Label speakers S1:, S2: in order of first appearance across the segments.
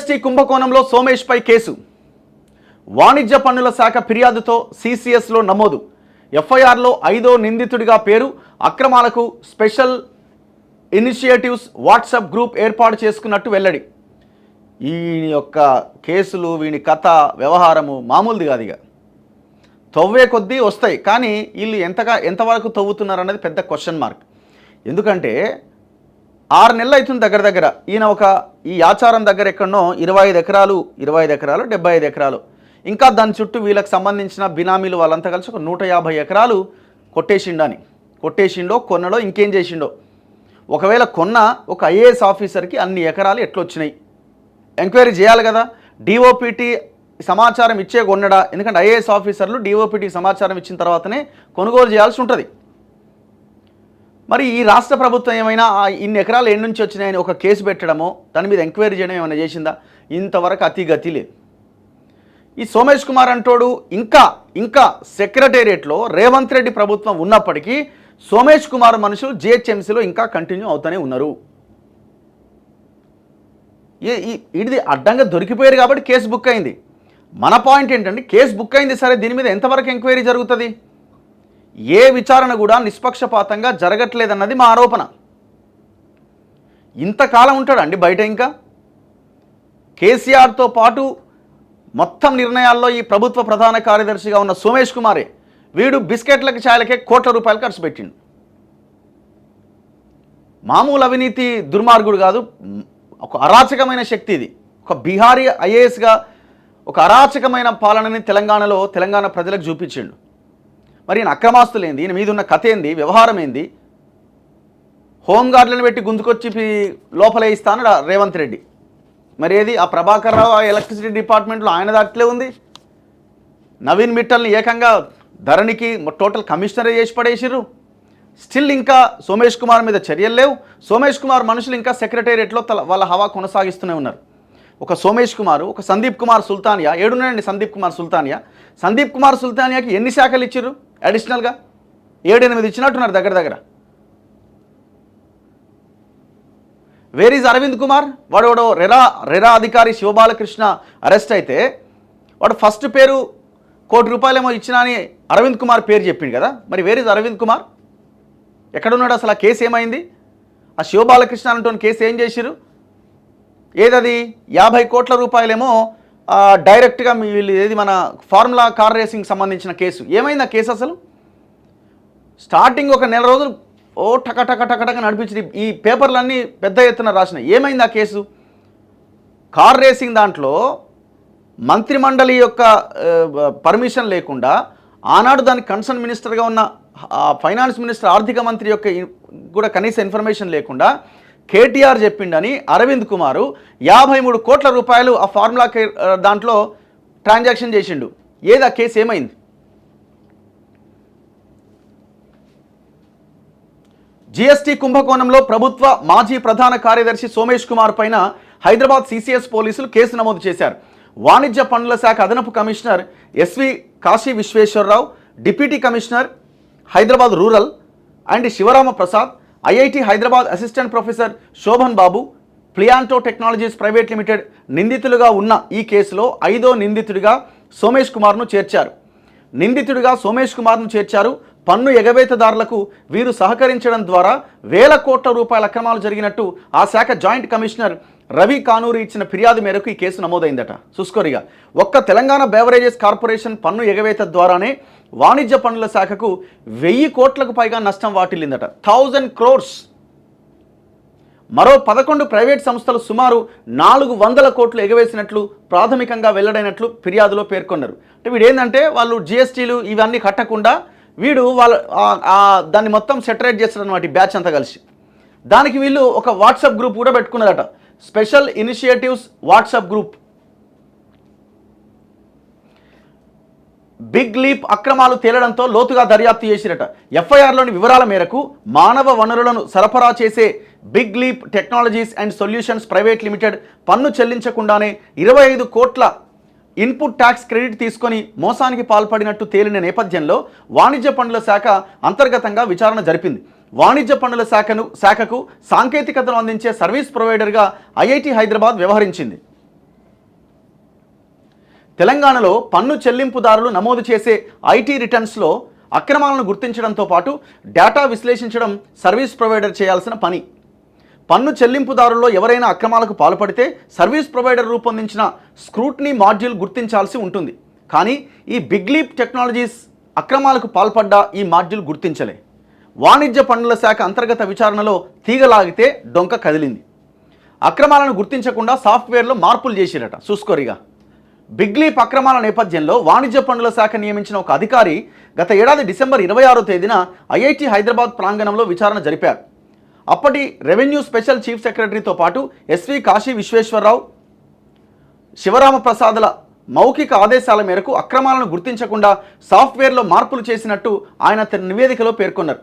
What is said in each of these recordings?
S1: GST కుంభకోణంలో సోమేష్పై case. వాణిజ్య పన్నుల శాఖ ఫిర్యాదుతో సిసిఎస్లో నమోదు. ఎఫ్ఐఆర్లో 5వ నిందితుడిగా పేరు. అక్రమాలకు స్పెషల్ ఇనిషియేటివ్స్ వాట్సాప్ గ్రూప్ ఏర్పాటు చేసుకున్నట్టు వెల్లడి. ఈ యొక్క కేసులు, వీని కథ, వ్యవహారము మామూలుది కాదు. ఇక తవ్వే కొద్దీ వస్తాయి, కానీ వీళ్ళు ఎంతవరకు తవ్వుతున్నారన్నది పెద్ద క్వశ్చన్ మార్క్. ఎందుకంటే 6 నెలలు అవుతుంది దగ్గర. ఈయన ఈ ఆచారం దగ్గర ఎక్కడనో 25 ఎకరాలు 75 ఎకరాలు, ఇంకా దాని చుట్టూ వీళ్ళకి సంబంధించిన బినామీలు వాళ్ళంతా కలిసి ఒక 150 ఎకరాలు కొట్టేసిండో కొన్నడో ఇంకేం చేసిండో. ఒకవేళ కొన్న ఒక ఐఏఎస్ ఆఫీసర్కి అన్ని ఎకరాలు ఎట్లొచ్చినాయి ఎంక్వైరీ చేయాలి కదా. డిఓపిటి సమాచారం ఇచ్చే కొన్నడా? ఎందుకంటే ఐఏఎస్ ఆఫీసర్లు డిఓపిటి సమాచారం ఇచ్చిన తర్వాతనే కొనుగోలు చేయాల్సి ఉంటుంది. మరి ఈ రాష్ట్ర ప్రభుత్వం ఏమైనా ఇన్ని ఎకరాలు ఎన్ని నుంచి వచ్చినాయని ఒక కేసు పెట్టడమో, దాని మీద ఎంక్వైరీ చేయడం ఏమైనా చేసిందా? ఇంతవరకు అతిగతి లేదు. ఈ సోమేష్ కుమార్ అంటోడు ఇంకా సెక్రటేరియట్లో రేవంత్ రెడ్డి ప్రభుత్వం ఉన్నప్పటికీ సోమేష్ కుమార్ మనుషులు జిహెచ్ఎంసీలో ఇంకా కంటిన్యూ అవుతూనే ఉన్నారు. ఇది అడ్డంగా దొరికిపోయారు కాబట్టి కేసు బుక్ అయింది. మన పాయింట్ ఏంటంటే, కేసు బుక్ అయింది సరే, దీని మీద ఎంతవరకు ఎంక్వైరీ జరుగుతుంది? ఏ విచారణ కూడా నిష్పక్షపాతంగా జరగట్లేదన్నది మా ఆరోపణ. ఇంతకాలం ఉంటాడండి బయట. ఇంకా కేసీఆర్తో పాటు మొత్తం నిర్ణయాల్లో ఈ ప్రభుత్వ ప్రధాన కార్యదర్శిగా ఉన్న సోమేష్ కుమారే, వీడు బిస్కెట్లకి ఛాయలకే కోట్ల రూపాయలు ఖర్చు పెట్టిండు. మామూలు అవినీతి దుర్మార్గుడు కాదు, ఒక అరాచకమైన శక్తి ఇది. ఒక బీహారీ ఐఏఎస్గా ఒక అరాచకమైన పాలనని తెలంగాణ ప్రజలకు చూపించిండు. మరి ఈయన అక్రమాస్తులు ఏంది? ఈయన మీద ఉన్న కథ ఏంది? వ్యవహారం ఏంది? హోంగార్డులను పెట్టి గుంజుకొచ్చి లోపలే ఇస్తాను రేవంత్ రెడ్డి. మరి ఏది ఆ ప్రభాకర్ రావు ఎలక్ట్రిసిటీ డిపార్ట్మెంట్లో ఆయన దాంట్లో ఉంది. నవీన్ మిట్టల్ని ఏకంగా ధరణికి టోటల్ కమిషనరే చేసి పడేసిర్రు. స్టిల్ ఇంకా సోమేష్ కుమార్ మీద చర్యలు లేవు. సోమేష్ కుమార్ మనుషులు ఇంకా సెక్రటేరియట్లో వాళ్ళ హవా కొనసాగిస్తూనే ఉన్నారు. ఒక సోమేష్ కుమార్, ఒక సందీప్ కుమార్ సుల్తానియా, ఏడున్నాయండి సందీప్ కుమార్ సుల్తానియాకి ఎన్ని శాఖలు ఇచ్చిర్రు? అడిషనల్గా 7-8 ఇచ్చినట్టున్నారు దగ్గర. Where is Arvind Kumar? వాడు రెరా అధికారి శివబాలకృష్ణ అరెస్ట్ అయితే వాడు ఫస్ట్ పేరు ₹1 కోటి ఏమో ఇచ్చినా అని అరవింద్ కుమార్ పేరు చెప్పిండు కదా. మరి వేర్ ఈజ్ అరవింద్ కుమార్? ఎక్కడున్నాడు అసలు? ఆ కేసు ఏమైంది? ఆ శివబాలకృష్ణ అంటోని కేసు ఏం చేసిరు? ఏదది 50 కోట్ల రూపాయలేమో డైరెక్ట్గా వీళ్ళు ఏది మన ఫార్ములా కార్ రేసింగ్ సంబంధించిన కేసు. ఏమైంది ఆ కేసు అసలు? స్టార్టింగ్ ఒక నెల రోజులు టక నడిపించి ఈ పేపర్లన్నీ పెద్ద ఎత్తున రాసినాయి. ఏమైంది ఆ కేసు? కార్ రేసింగ్ దాంట్లో మంత్రిమండలి యొక్క పర్మిషన్ లేకుండా, ఆనాడు దానికి కన్సర్న్ మినిస్టర్గా ఉన్న ఫైనాన్స్ మినిస్టర్, ఆర్థిక మంత్రి యొక్క కూడా కనీస ఇన్ఫర్మేషన్ లేకుండా కేటీఆర్ చెప్పిండని అరవింద్ కుమారు 53 కోట్ల రూపాయలు ఆ ఫార్ములా దాంట్లో ట్రాన్సాక్షన్ చేసిండు. ఏది ఆ కేసు? ఏమైంది? జీఎస్టీ కుంభకోణంలో ప్రభుత్వ మాజీ ప్రధాన కార్యదర్శి సోమేష్ కుమార్ పైన హైదరాబాద్ సిసిఎస్ పోలీసులు కేసు నమోదు చేశారు. వాణిజ్య పన్నుల శాఖ అదనపు commissioner SV Kashi Visweswararao, deputy commissioner Hyderabad rural and Sivarama Prasad, IIT Hyderabad assistant professor Shobhan Babu, Plianto technologies private limited నిందితులుగా ఉన్న ఈ కేసులో 5వ నిందితుడిగా సోమేష్ కుమార్ను చేర్చారు. పన్ను ఎగవేతదారులకు వీరు సహకరించడం ద్వారా వేల కోట్ల రూపాయల అక్రమాలు జరిగినట్టు ఆ శాఖ జాయింట్ కమిషనర్ రవి కానూరి ఇచ్చిన ఫిర్యాదు మేరకు ఈ కేసు నమోదైందట. చూసుకోరిగా ఒక్క తెలంగాణ బెవరేజెస్ కార్పొరేషన్ పన్ను ఎగవేత ద్వారానే వాణిజ్య పన్నుల శాఖకు 1000 కోట్లకు పైగా నష్టం వాటిల్లిందట. 1000 crores. మరో 11 ప్రైవేట్ సంస్థలు సుమారు 400 కోట్లు ఎగవేసినట్లు ప్రాథమికంగా వెల్లడైనట్లు ఫిర్యాదులో పేర్కొన్నారు. అంటే వీడు ఏంటంటే, వాళ్ళు జిఎస్టీలు ఇవన్నీ కట్టకుండా దాన్ని మొత్తం సెటరేట్ చేస్తారు అన్నమాట, బ్యాచ్ అంతా కలిసి. దానికి వీళ్ళు ఒక వాట్సాప్ గ్రూప్ కూడా పెట్టుకున్నదట, special initiatives WhatsApp group. Big leap అక్రమాలు తేలడంతో లోతుగా దర్యాప్తు చేసిరట. ఎఫ్ఐఆర్లోని వివరాల మేరకు మానవ వనరులను సరఫరా చేసే big leap technologies and solutions private limited పన్ను చెల్లించకుండానే 25 కోట్ల ఇన్పుట్ ట్యాక్స్ క్రెడిట్ తీసుకొని మోసానికి పాల్పడినట్టు తేలిన నేపథ్యంలో వాణిజ్య పన్నుల శాఖ అంతర్గతంగా విచారణ జరిపింది. వాణిజ్య పన్నుల శాఖకు సాంకేతికతను అందించే సర్వీస్ ప్రొవైడర్గా ఐఐటి హైదరాబాద్ వ్యవహరించింది. తెలంగాణలో పన్ను చెల్లింపుదారులు నమోదు చేసే ఐటీ రిటర్న్స్లో అక్రమాలను గుర్తించడంతో పాటు డేటా విశ్లేషించడం సర్వీస్ ప్రొవైడర్ చేయాల్సిన పని. పన్ను చెల్లింపుదారుల్లో ఎవరైనా అక్రమాలకు పాల్పడితే సర్వీస్ ప్రొవైడర్ రూపొందించిన స్క్రూట్నీ మాడ్యూల్ గుర్తించాల్సి ఉంటుంది. కానీ ఈ బిగ్ లీప్ టెక్నాలజీస్ అక్రమాలకు పాల్పడ్డా ఈ మాడ్యూల్ గుర్తించలే. వాణిజ్య పన్నుల శాఖ అంతర్గత విచారణలో తీగలాగితే డొంక కదిలింది. అక్రమాలను గుర్తించకుండా సాఫ్ట్వేర్లో మార్పులు చేసిరట. చూసుకోరిగా బిగ్ లీప్ అక్రమాల నేపథ్యంలో వాణిజ్య పన్నుల శాఖ నియమించిన ఒక అధికారి గత ఏడాది డిసెంబర్ 26వ తేదీన ఐఐటి హైదరాబాద్ ప్రాంగణంలో విచారణ జరిపారు. అప్పటి రెవెన్యూ స్పెషల్ చీఫ్ సెక్రటరీతో పాటు ఎస్వి కాశీ విశ్వేశ్వరరావు, శివరామ ప్రసాద్ల మౌఖిక ఆదేశాల మేరకు అక్రమాలను గుర్తించకుండా సాఫ్ట్వేర్లో మార్పులు చేసినట్టు ఆయన తన నివేదికలో పేర్కొన్నారు.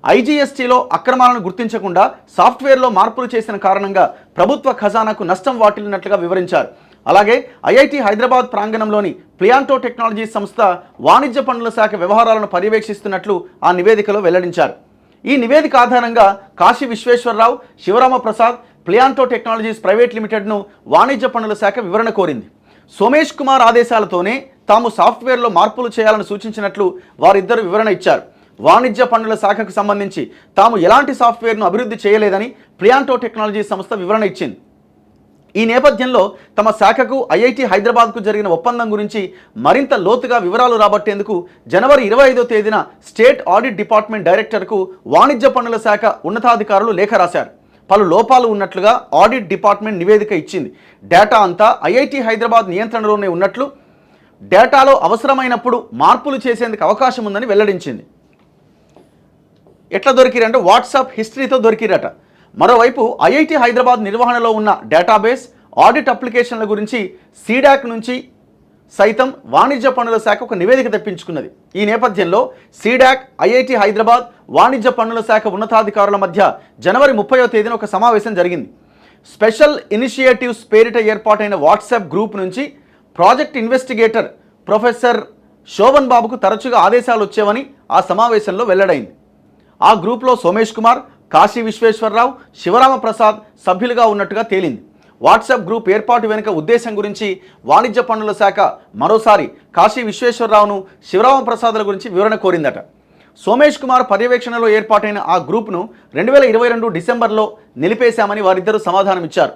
S1: ఐజీఎస్టీలో అక్రమాలను గుర్తించకుండా సాఫ్ట్వేర్లో మార్పులు చేసిన కారణంగా ప్రభుత్వ ఖజానాకు నష్టం వాటిల్లినట్లుగా వివరించారు. అలాగే ఐఐటి హైదరాబాద్ ప్రాంగణంలోని ప్లియాంటో టెక్నాలజీ సంస్థ వాణిజ్య పన్నుల శాఖ వ్యవహారాలను పర్యవేక్షిస్తున్నట్లు ఆ నివేదికలో వెల్లడించారు. ఈ నివేదిక ఆధారంగా కాశీ విశ్వేశ్వరరావు, శివరామ ప్రసాద్, ప్లియాంటో టెక్నాలజీస్ ప్రైవేట్ లిమిటెడ్ను వాణిజ్య పన్నుల శాఖ వివరణ కోరింది. సోమేష్ కుమార్ ఆదేశాలతోనే తాము సాఫ్ట్వేర్లో మార్పులు చేయాలని సూచించినట్లు వారిద్దరు వివరణ ఇచ్చారు. వాణిజ్య పన్నుల శాఖకు సంబంధించి తాము ఎలాంటి సాఫ్ట్వేర్ను అభివృద్ధి చేయలేదని ప్లియాంటో టెక్నాలజీ సంస్థ వివరణ ఇచ్చింది. ఈ నేపథ్యంలో తమ శాఖకు ఐఐటి హైదరాబాద్కు జరిగిన ఒప్పందం గురించి మరింత లోతుగా వివరాలు రాబట్టేందుకు జనవరి 25వ తేదీన స్టేట్ ఆడిట్ డిపార్ట్మెంట్ డైరెక్టర్కు వాణిజ్య పన్నుల శాఖ ఉన్నతాధికారులు లేఖ రాశారు. పలు లోపాలు ఉన్నట్లుగా ఆడిట్ డిపార్ట్మెంట్ నివేదిక ఇచ్చింది. డేటా అంతా ఐఐటి హైదరాబాద్ నియంత్రణలోనే ఉన్నట్లు, డేటాలో అవసరమైనప్పుడు మార్పులు చేసేందుకు అవకాశం ఉందని వెల్లడించింది. ఎట్లా దొరికిరంటే వాట్సాప్ హిస్టరీతో దొరికిరట. మరోవైపు ఐఐటి హైదరాబాద్ నిర్వహణలో ఉన్న డేటాబేస్, ఆడిట్ అప్లికేషన్ల గురించి సీడాక్ నుంచి సైతం వాణిజ్య పన్నుల శాఖ ఒక నివేదిక తెప్పించుకున్నది. ఈ నేపథ్యంలో సీడాక్, ఐఐటి హైదరాబాద్ వాణిజ్య పన్నుల శాఖ ఉన్నతాధికారుల మధ్య జనవరి 30వ తేదీన ఒక సమావేశం జరిగింది. స్పెషల్ ఇనిషియేటివ్స్ పేరిట ఏర్పాటైన వాట్సాప్ గ్రూప్ నుంచి ప్రాజెక్ట్ ఇన్వెస్టిగేటర్ ప్రొఫెసర్ శోభన్ బాబుకు తరచుగా ఆదేశాలు వచ్చేవని ఆ సమావేశంలో వెల్లడైంది. ఆ గ్రూప్లో సోమేష్ కుమార్, కాశీ విశ్వేశ్వరరావు, శివరామ ప్రసాద్ సభ్యులుగా ఉన్నట్టుగా తేలింది. వాట్సాప్ గ్రూప్ ఏర్పాటు వెనుక ఉద్దేశం గురించి వాణిజ్య పన్నుల శాఖ మరోసారి కాశీ విశ్వేశ్వరరావును, శివరామ ప్రసాద్ల గురించి వివరణ కోరిందట. సోమేష్ కుమార్ పర్యవేక్షణలో ఏర్పాటైన ఆ గ్రూప్ను 2022 డిసెంబర్లో నిలిపేశామని వారిద్దరూ సమాధానం ఇచ్చారు.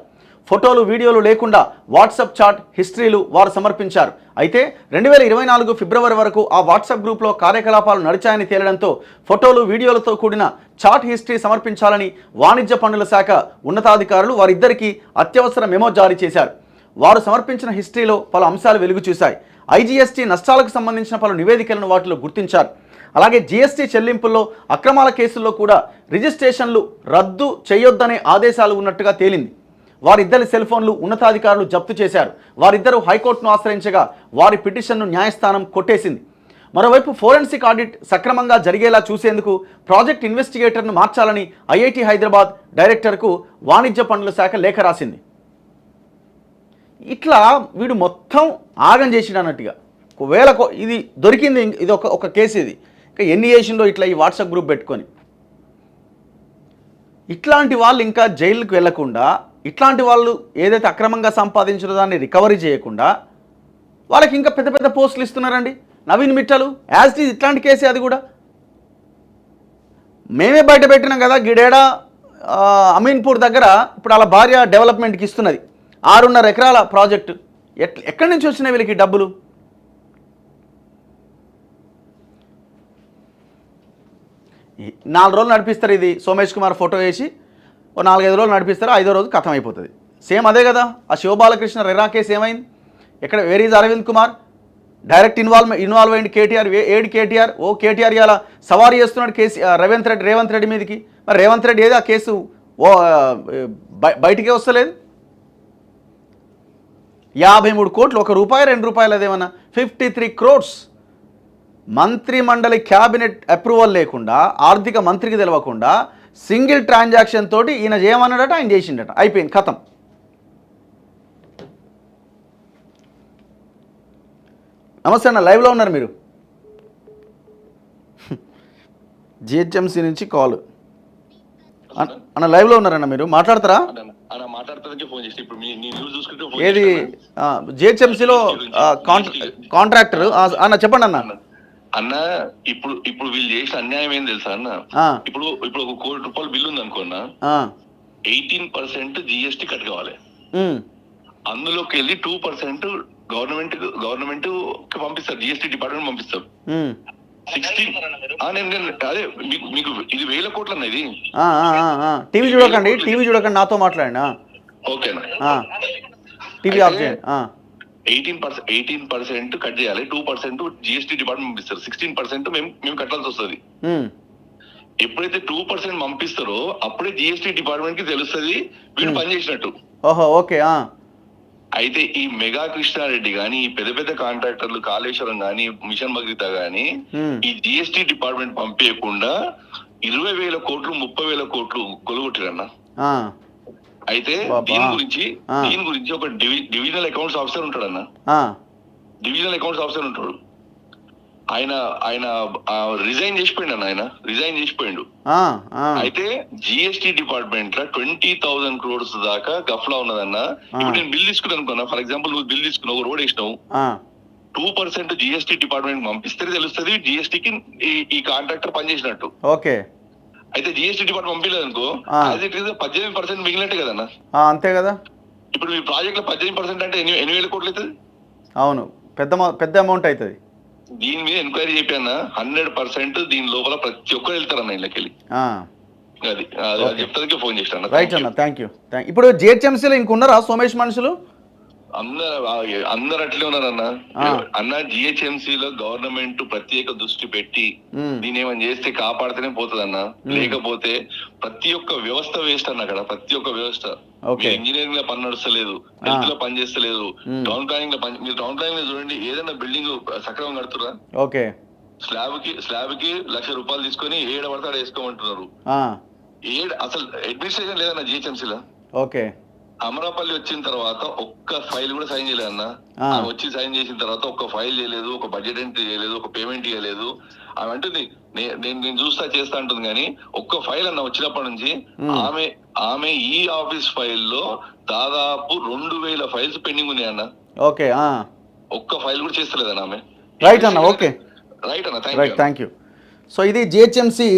S1: ఫోటోలు, వీడియోలు లేకుండా వాట్సాప్ చాట్ హిస్టరీలు వారు సమర్పించారు. అయితే 2024 ఫిబ్రవరి వరకు ఆ వాట్సాప్ గ్రూప్లో కార్యకలాపాలు నడిచాయని తేలడంతో ఫోటోలు, వీడియోలతో కూడిన చాట్ హిస్టరీ సమర్పించాలని వాణిజ్య పన్నుల శాఖ ఉన్నతాధికారులు వారిద్దరికీ అత్యవసర మెమో జారీ చేశారు. వారు సమర్పించిన హిస్టరీలో పలు అంశాలు వెలుగు చూశాయి. ఐజీఎస్టీ నష్టాలకు సంబంధించిన పలు నివేదికలను వాటిలో గుర్తించారు. అలాగే జీఎస్టీ చెల్లింపుల్లో అక్రమాల కేసుల్లో కూడా రిజిస్ట్రేషన్లు రద్దు చేయొద్దనే ఆదేశాలు ఉన్నట్టుగా తేలింది. వారిద్దరి సెల్ ఫోన్లు ఉన్నతాధికారులు జప్తు చేశారు. వారిద్దరూ హైకోర్టును ఆశ్రయించగా వారి పిటిషన్ను న్యాయస్థానం కొట్టేసింది. మరోవైపు ఫోరెన్సిక్ ఆడిట్ సక్రమంగా జరిగేలా చూసేందుకు ప్రాజెక్ట్ ఇన్వెస్టిగేటర్ను మార్చాలని ఐఐటి హైదరాబాద్ డైరెక్టర్కు వాణిజ్య పన్నుల శాఖ లేఖ రాసింది. ఇట్లా వీడు మొత్తం ఆగం చేసిడు అన్నట్టుగా. ఒకవేళ ఇది దొరికింది, ఇది ఒక కేసు. ఇది ఇంకా ఎన్ని చేసిండో ఇట్లా ఈ వాట్సాప్ గ్రూప్ పెట్టుకొని. ఇట్లాంటి వాళ్ళు ఇంకా జైలుకు వెళ్లకుండా, ఇట్లాంటి వాళ్ళు ఏదైతే అక్రమంగా సంపాదించిన దాన్ని రికవరీ చేయకుండా వాళ్ళకి ఇంకా పెద్ద పెద్ద పోస్టులు ఇస్తున్నారండి. నవీన్ మిట్టలు యాజ్ ఇట్ ఈజ్ ఇట్లాంటి కేసే. అది కూడా మేమే బయట పెట్టినాం కదా. గిడేడా అమీన్పూర్ దగ్గర ఇప్పుడు వాళ్ళ భార్య డెవలప్మెంట్కి ఇస్తున్నది 6.5 ఎకరాల ప్రాజెక్టు. ఎక్కడి నుంచి వచ్చినాయి వీళ్ళకి డబ్బులు? ఈ 4 రోజులు నడిపిస్తారు. ఇది సోమేష్ కుమార్ ఫోటో వేసి ఓ 4-5 రోజులు నడిపిస్తారు. 5వ రోజు ఖతం అయిపోతుంది. సేమ్ అదే కదా ఆ శివబాలకృష్ణ రెరా కేసు ఏమైంది? ఎక్కడ where is Arvind Kumar? Direct involve అయింది కేటీఆర్. ఏడు కేటీఆర్. కేటీఆర్ ఇలా సవారీ చేస్తున్నాడు రేవంత్ రెడ్డి మీదకి. మరి రేవంత్ రెడ్డి ఏది ఆ కేసు బయటికే వస్తలేదు. 53 కోట్లు, ₹1, ₹2 అదేమన్నా 53 crores మంత్రి మండలి క్యాబినెట్ అప్రూవల్ లేకుండా, ఆర్థిక మంత్రికి తెలవకుండా సింగిల్ ట్రాన్సాక్షన్ తోటి ఈయన చేయమన్నాడట, ఆయన చేసిండట. అయిపోయింది, ఖతం. నమస్తే అన్న, లైవ్లో ఉన్నారు మీరు. జిహెచ్ఎంసీ నుంచి కాల్ అన్న, లైవ్లో ఉన్నారన్న, మీరు మాట్లాడతారా?
S2: అలా మాట్లాడతానికి ఫోన్ చేసి ఇప్పుడు నీ న్యూస్ చూసుకుంటే
S1: ఏది జిహెచ్ఎంసీలో కాంట్రాక్టర్ అన్న చెప్పండి అన్న.
S2: అన్న ఇప్పుడు వీళ్ళు చేసిన అన్యాయం ఏం తెలుసా అన్న? ఇప్పుడు ఒక ₹1,00,00,000 బిల్లు ఉంది అనుకున్నా, 18% GST కట్ కావాలి. అందులోకి వెళ్ళి 2% గవర్నమెంట్ కి పంపిస్తారు, GST డిపార్ట్మెంట్ పంపిస్తారు. 16 అదే మీకు ఇది 1,000 కోట్లు అన్న. ఇది
S1: టీవీ చూడకండి, నాతో మాట్లాడండి. ఓకేనా, టీవీ ఆఫ్ చేయండి.
S2: 18% కట్ చేయాలి, 2% GST డిపార్ట్మెంట్ పంపిస్తారు, 16% మేము కట్టాల్సి వస్తుంది. ఎప్పుడైతే 2% పంపిస్తారో అప్పుడే GST డిపార్ట్మెంట్ కి తెలుస్తుంది వీళ్ళు పనిచేసినట్టు.
S1: ఓహో, ఓకే.
S2: అయితే ఈ మెగా కృష్ణారెడ్డి గాని, ఈ పెద్ద పెద్ద కాంట్రాక్టర్లు కాళేశ్వరం గాని, మిషన్ భగీరథ గాని ఈ GST డిపార్ట్మెంట్ పంపించకుండా 20,000 కోట్లు 30,000 కోట్లు కొలుగొట్టిరన్న. అయితే దీని గురించి ఒక డివిజనల్ అకౌంట్స్ ఆఫీసర్ ఉంటాడన్న, డివిజనల్ అకౌంట్స్ ఆఫీసర్ ఉంటాడు. ఆయన రిజైన్ చేసిపోయిండు అన్న, రిజైన్ చేసిపోయిండు. అయితే GST డిపార్ట్మెంట్ లో 20,000 crores దాకా గఫ్లా ఉన్నదన్న. ఇప్పుడు నేను బిల్ తీసుకున్నాను అనుకున్నా, ఫర్ ఎగ్జాంపుల్ నువ్వు బిల్ తీసుకున్నావు, రోడ్ వేసినావు, 2% GST డిపార్ట్మెంట్ పంపిస్తే తెలుస్తుంది GST కి ఈ కాంట్రాక్టర్ పనిచేసినట్టు.
S1: ఓకే.
S2: అయితే GST డిపార్ట్మెంట్ పంపించలేదు అనుకో, 18% మిగిలినట్టే కదన్న.
S1: అంతే కదా.
S2: ఇప్పుడు మీ ప్రాజెక్ట్ లో 18% అంటే 8,000 కోట్లు అవుతుంది. అవును,
S1: పెద్ద అమౌంట్ అవుతుంది.
S2: దీని మీద ఎంక్వైరీ చెప్పాను, 100% దీని లోపల ప్రతి ఒక్కరు వెళ్తారన్న ఇళ్ళకెళ్ళి. అది చెప్తానికి ఫోన్ చేస్తాను.
S1: రైట్ అన్న, థ్యాంక్ యూ. ఇప్పుడు జిహెచ్ఎంసీలో ఇంకున్నారా సోమేష్ మనుషులు?
S2: అందరు అట్లే ఉన్నారన్న. GHMCలో గవర్నమెంట్ ప్రత్యేక దృష్టి పెట్టి దీని ఏమని చేస్తే కాపాడితేనే పోతుందన్న, లేకపోతే ప్రతి ఒక్క వ్యవస్థ వేస్ట్ అన్న. అక్కడ ప్రతి ఒక్క వ్యవస్థ, ఇంజనీరింగ్ లో పని నడుస్తలేదు, హెల్త్ లో పని చేస్తలేదు, టౌన్ ప్లానింగ్ లో మీరు టౌన్ ప్లానింగ్ లో చూడండి, ఏదైనా బిల్డింగ్ సక్రమంగా కడుతురా, స్లాబ్ కి ₹1,00,000 తీసుకొని పడతాడు వేసుకోమంటున్నారు. అసలు అడ్మినిస్ట్రేషన్ లేదన్న GHMCలో.
S1: ఓకే.
S2: అమరాపల్లి వచ్చిన తర్వాత ఒక్క ఫైల్ కూడా సైన్ చేయలేదు అన్న. వచ్చి సైన్ చేసిన తర్వాత ఒక్క ఫైల్ చేయలేదు, ఒక బడ్జెట్ ఎంట్రీ చేయలేదు, ఒక పేమెంట్ చేయలేదు. ఆమె అంటుంది నేను చేస్తా అంటుంది, కానీ ఒక్క ఫైల్ అన్న వచ్చినప్పటి నుంచి ఆమె ఈ ఆఫీస్ ఫైల్లో దాదాపు 2,000 ఫైల్స్ పెండింగ్ ఉన్నాయి అన్న.
S1: ఓకే.
S2: ఒక్క ఫైల్ కూడా చేస్తలేదన్న ఆమె.
S1: రైట్ అన్న, ఓకే.
S2: రైట్ అన్న,
S1: థ్యాంక్ యూ. సో ఇది జిహెచ్ఎంసీ.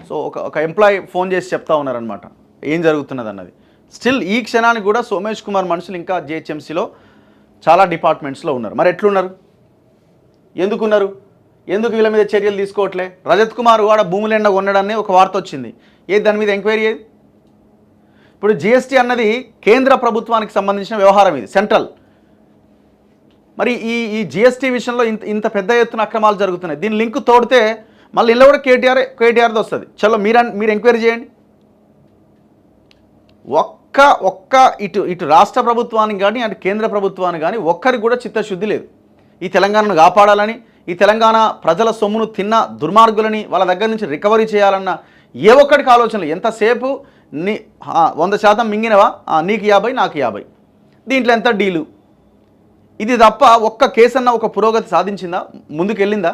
S1: సో ఒక ఎంప్లాయీ ఫోన్ చేసి చెప్తా ఉన్నారనమాట ఏం జరుగుతున్నది అన్నది. స్టిల్ ఈ క్షణానికి కూడా సోమేష్ కుమార్ మనుషులు ఇంకా జిహెచ్ఎంసీలో చాలా డిపార్ట్మెంట్స్లో ఉన్నారు. మరి ఎట్లున్నారు, ఎందుకు వీళ్ళ మీద చర్యలు తీసుకోవట్లే? రజత్ కుమార్ వాడ భూములెండ కొనడాన్ని ఒక వార్త వచ్చింది, దాని మీద ఎంక్వైరీ ఏది? ఇప్పుడు GST అన్నది కేంద్ర ప్రభుత్వానికి సంబంధించిన వ్యవహారం, ఇది సెంట్రల్. మరి ఈ GST విషయంలో ఇంత పెద్ద ఎత్తున అక్రమాలు జరుగుతున్నాయి. దీని లింక్ తోడితే మళ్ళీ ఇలా కూడా కేటీఆర్ది వస్తుంది. చలో మీరు ఎంక్వైరీ చేయండి. ఒక్క ఇటు రాష్ట్ర ప్రభుత్వానికి కానీ అటు కేంద్ర ప్రభుత్వానికి కానీ ఒక్కరికి కూడా చిత్తశుద్ధి లేదు. ఈ తెలంగాణను కాపాడాలని, ఈ తెలంగాణ ప్రజల సొమ్మును తిన్న దుర్మార్గులని వాళ్ళ దగ్గర నుంచి రికవరీ చేయాలన్న ఏ ఒక్కడికి ఆలోచనలు. ఎంతసేపు 100% మింగినవా, నీకు 50 నాకు 50, దీంట్లో ఎంత డీలు, ఇది తప్ప ఒక్క కేసన్నా ఒక పురోగతి సాధించిందా, ముందుకెళ్ళిందా?